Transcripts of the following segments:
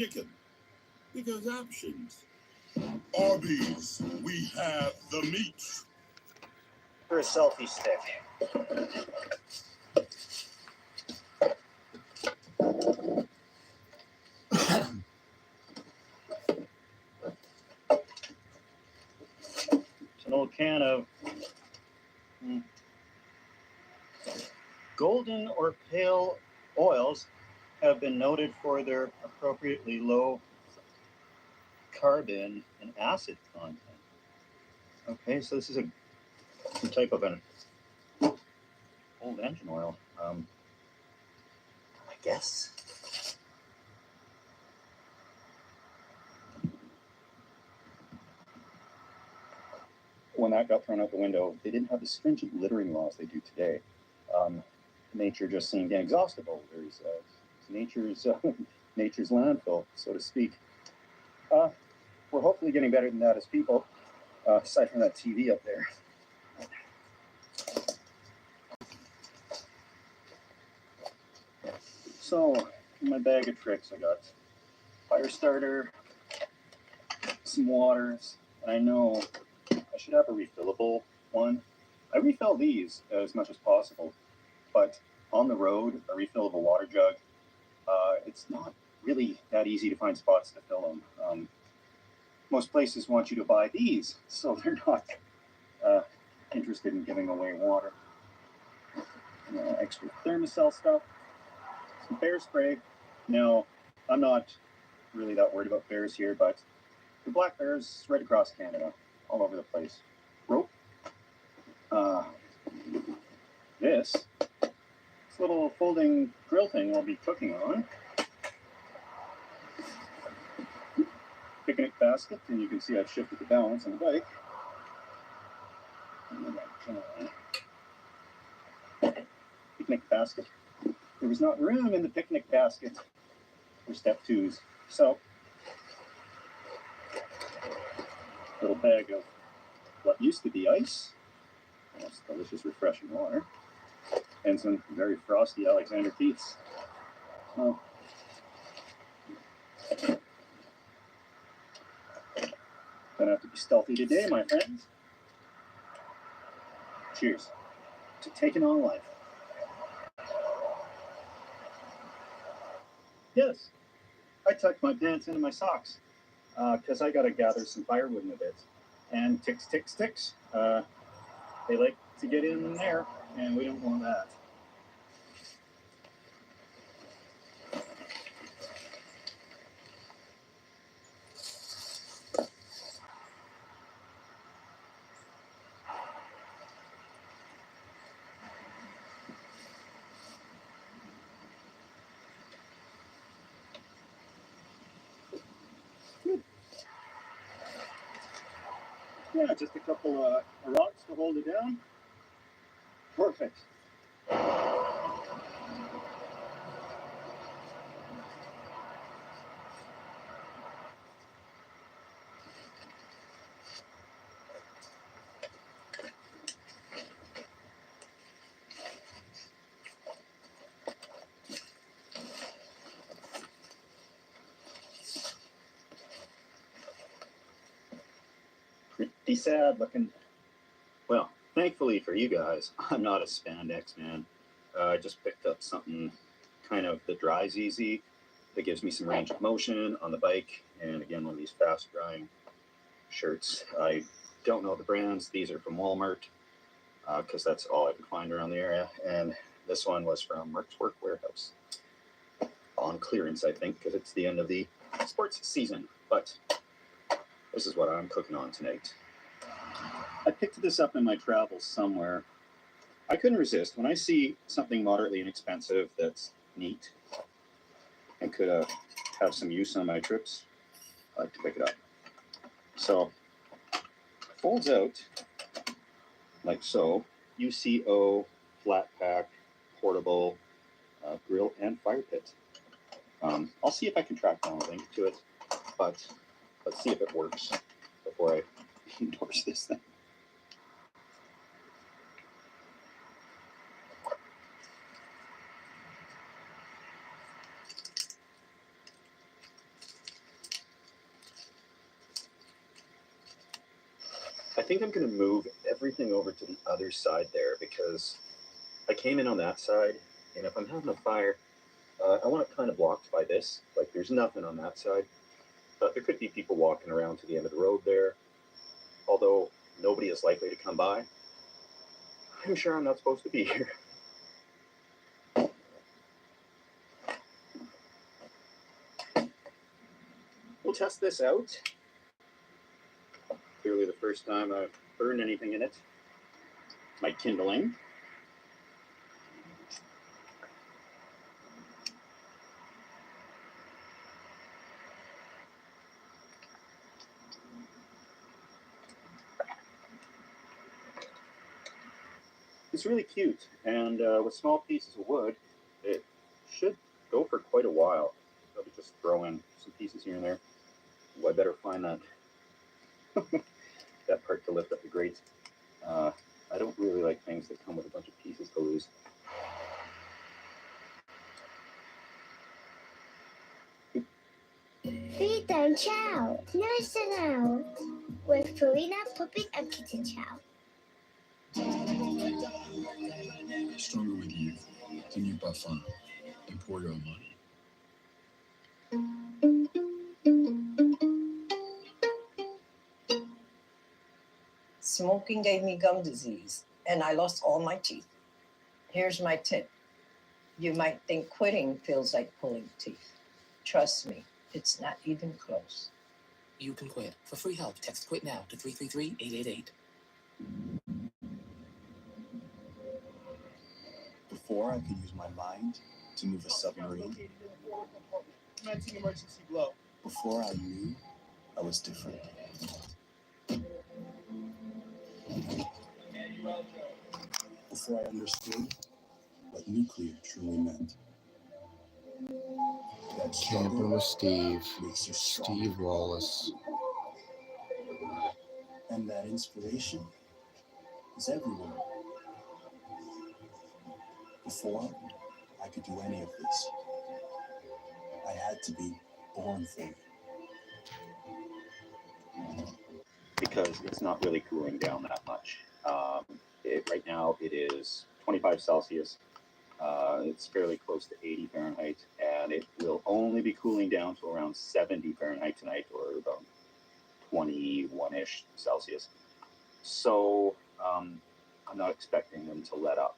chicken. Because options. Arby's, we have the meat. For a selfie stick. It's an old can of golden or pale oils have been noted for their appropriately low carbon and acid content. Okay, so this is some type of an old engine oil, I guess. When that got thrown out the window, they didn't have the stringent littering laws they do today. Nature just seemed inexhaustible. There's nature's landfill, so to speak. We're hopefully getting better than that as people, aside from that TV up there. So, in my bag of tricks, I got fire starter, some waters, and I know I should have a refillable one. I refill these as much as possible, but on the road, a refillable water jug, it's not really that easy to find spots to fill them. Most places want you to buy these, so they're not interested in giving away water. Extra thermocell stuff, some bear spray. Now, I'm not really that worried about bears here, but the black bears right across Canada, all over the place. Rope. This little folding grill thing I'll be cooking on. Picnic basket, and you can see I've shifted the balance on the bike. Picnic basket. There was not room in the picnic basket for step twos, so little bag of what used to be ice, almost delicious, refreshing water, and some very frosty Alexander Keiths. Oh. Gonna have to be stealthy today, my friends. Cheers to taking on life. Yes, I tucked my pants into my socks because I got to gather some firewood in a bit. And ticks, ticks, ticks. They like to get in there, and we don't want that. Yeah, just a couple of rocks to hold it down. Perfect. Pretty sad looking. Well, thankfully for you guys, I'm not a spandex man. I just picked up something kind of that dries easy, that gives me some range of motion on the bike, and again, one of these fast drying shirts. I don't know the brands. These are from Walmart because that's all I can find around the area, and this one was from Merck's Work Warehouse on clearance, I think, because it's the end of the sports season. But this is what I'm cooking on tonight. I picked this up in my travels somewhere. I couldn't resist. When I see something moderately inexpensive that's neat and could have some use on my trips, I like to pick it up. So, folds out like so. UCO, flat pack, portable, grill and fire pit. I'll see if I can track down a link to it, but let's see if it works before I endorse this thing. think I'm going to move everything over to the other side there because I came in on that side, and if I'm having a fire, I want it kind of blocked by this. Like there's nothing on that side. But there could be people walking around to the end of the road there. Although nobody is likely to come by, I'm sure I'm not supposed to be here. We'll test this out. Clearly the first time I've burned anything in it. My kindling. It's really cute, and with small pieces of wood, it should go for quite a while. Probably just throw in some pieces here and there. Oh, I better find that that part to lift up the grates. I don't really like things that come with a bunch of pieces to lose. Feed them chow. Nurse them out. With Purina Puppy and Kitten Chow. Stronger with you than you by far. And pour your money. Smoking gave me gum disease, and I lost all my teeth. Here's my tip. You might think quitting feels like pulling teeth. Trust me, it's not even close. You can quit. For free help, text QUIT NOW to 333-888. Before I could use my mind to move a submarine. Emergency blow. Before I knew I was different. Before I understood what nuclear truly meant. That Camping with Steve. makes you Steve stronger. Wallace. And that inspiration is everywhere. Before I could do any of this, I had to be born for it. Because it's not really cooling down that much. Right now it is 25 Celsius. It's fairly close to 80 Fahrenheit, and it will only be cooling down to around 70 Fahrenheit tonight, or about 21-ish Celsius. So I'm not expecting them to let up.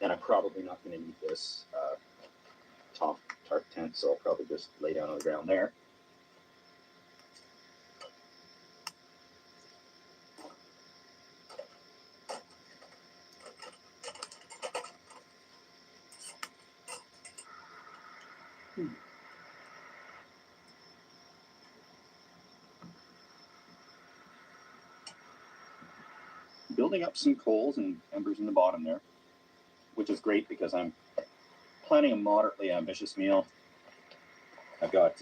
And I'm probably not going to need this top tarp tent, so I'll probably just lay down on the ground there. Building up some coals and embers in the bottom there, which is great because I'm planning a moderately ambitious meal. I've got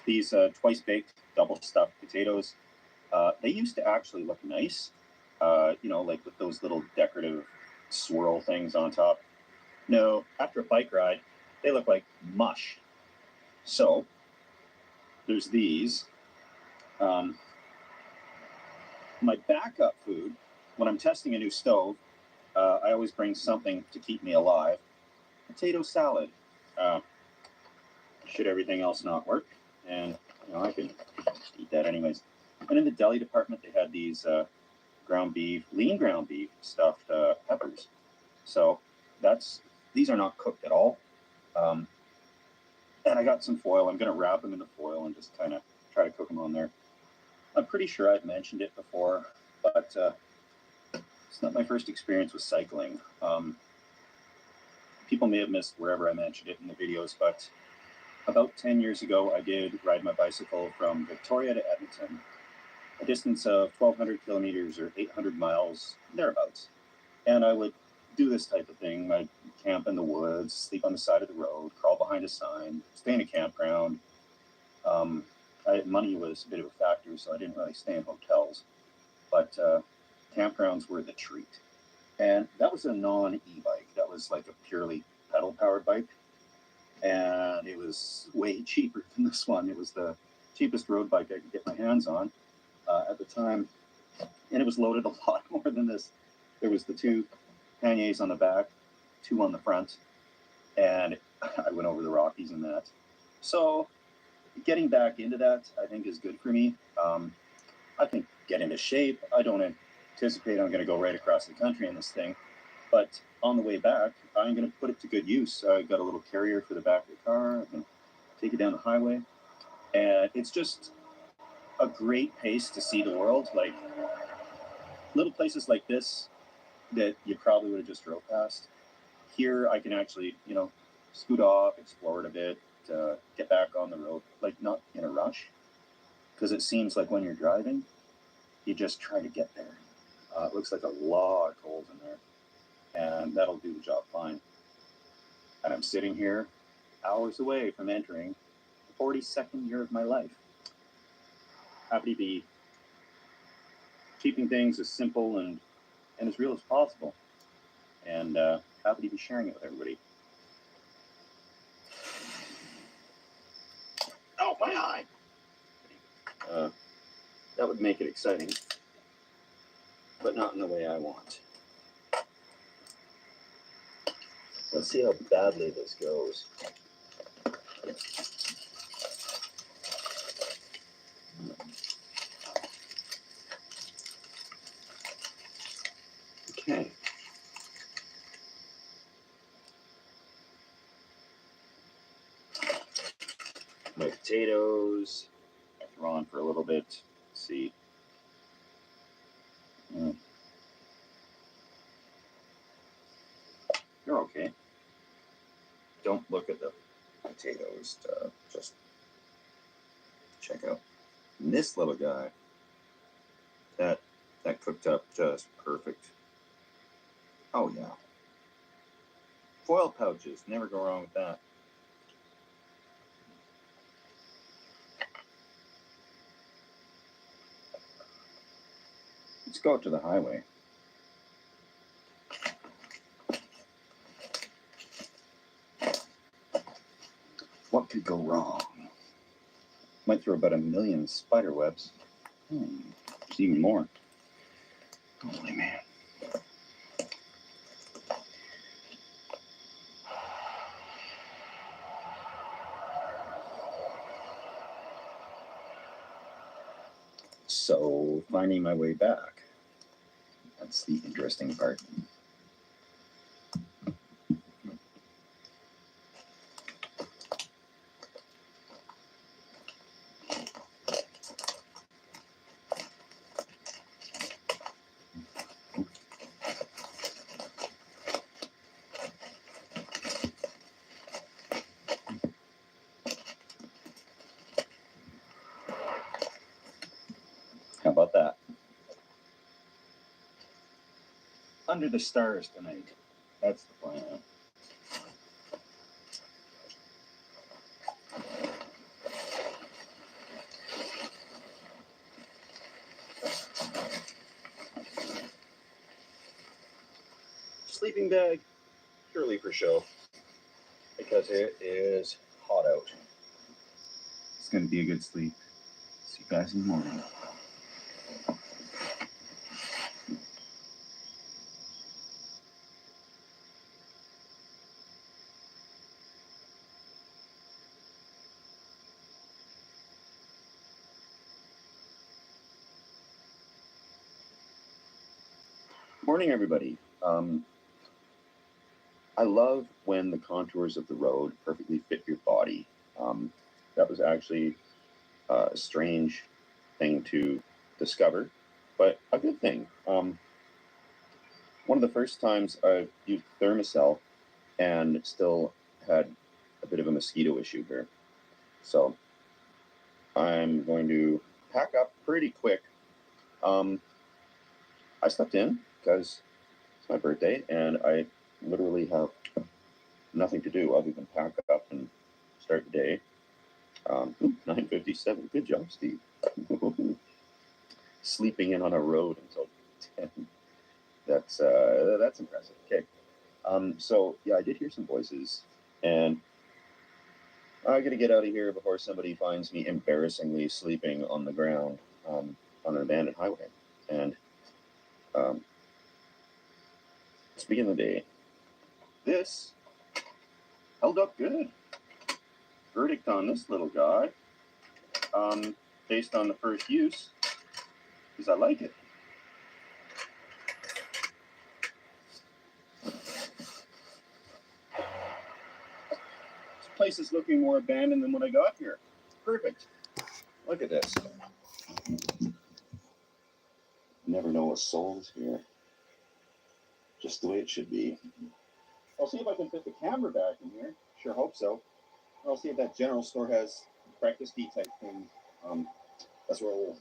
these twice baked double stuffed potatoes. They used to actually look nice, like with those little decorative swirl things on top. No, after a bike ride, they look like mush. So there's these. My backup food, when I'm testing a new stove, I always bring something to keep me alive. Potato salad. Should everything else not work, and I can eat that anyways. And in the deli department, they had these lean ground beef stuffed peppers. So these are not cooked at all. And I got some foil. I'm going to wrap them in the foil and just kind of try to cook them on there. I'm pretty sure I've mentioned it before, but it's not my first experience with cycling. People may have missed wherever I mentioned it in the videos, but about 10 years ago, I did ride my bicycle from Victoria to Edmonton, a distance of 1,200 kilometers or 800 miles, thereabouts. And I would do this type of thing. I'd camp in the woods, sleep on the side of the road, crawl behind a sign, stay in a campground. Money was a bit of a factor, so I didn't really stay in hotels. But campgrounds were the treat. And that was a non-e-bike. That was like a purely pedal-powered bike. And it was way cheaper than this one. It was the cheapest road bike I could get my hands on at the time. And it was loaded a lot more than this. There was the 2 panniers on the back, 2 on the front, and I went over the Rockies in that. So getting back into that, I think, is good for me. I can get into shape. I don't anticipate I'm going to go right across the country in this thing. But on the way back, I'm going to put it to good use. I got a little carrier for the back of the car. I can take it down the highway. And it's just a great pace to see the world. Like, little places like this that you probably would have just drove past. Here, I can actually, scoot off, explore it a bit, get back on the road, like not in a rush. Because it seems like when you're driving, you just try to get there. It looks like a lot of holes in there. And that'll do the job fine. And I'm sitting here hours away from entering the 42nd year of my life. Happy to be keeping things as simple and as real as possible. And happy to be sharing it with everybody. Oh, my eye! That would make it exciting, but not in the way I want. Let's see how badly this goes. Okay. My potatoes, I throw on for a little bit. Let's see. You're okay. Don't look at the potatoes. Just check out this little guy. That cooked up just perfect. Oh yeah. Foil pouches, never go wrong with that. Let's go out to the highway. What could go wrong? Might throw about 1 million spider webs. There's even more. Holy man. So, finding my way back. That's the interesting part. How about that? Under the stars tonight. That's the plan. Sleeping bag, purely for show, because it is hot out. It's going to be a good sleep. See you guys in the morning. Morning, everybody. I love when the contours of the road perfectly fit your body. That was actually a strange thing to discover, but a good thing. One of the first times I've used Thermacell and still had a bit of a mosquito issue here. So I'm going to pack up pretty quick. I slept in because it's my birthday and I literally have nothing to do other than pack up and start the day. 9:57. Good job, Steve. Sleeping in on a road until 10. That's impressive. Okay. So yeah, I did hear some voices, and I gotta get out of here before somebody finds me embarrassingly sleeping on the ground on an abandoned highway. And speaking of the day, this held up good. Verdict on this little guy, based on the first use, is I like it. This place is looking more abandoned than when I got here. Perfect. Look at this. Never know a soul's here. Just the way it should be. I'll see if I can fit the camera back in here. Sure hope so. I'll see if that general store has breakfast tea type thing. That's where we'll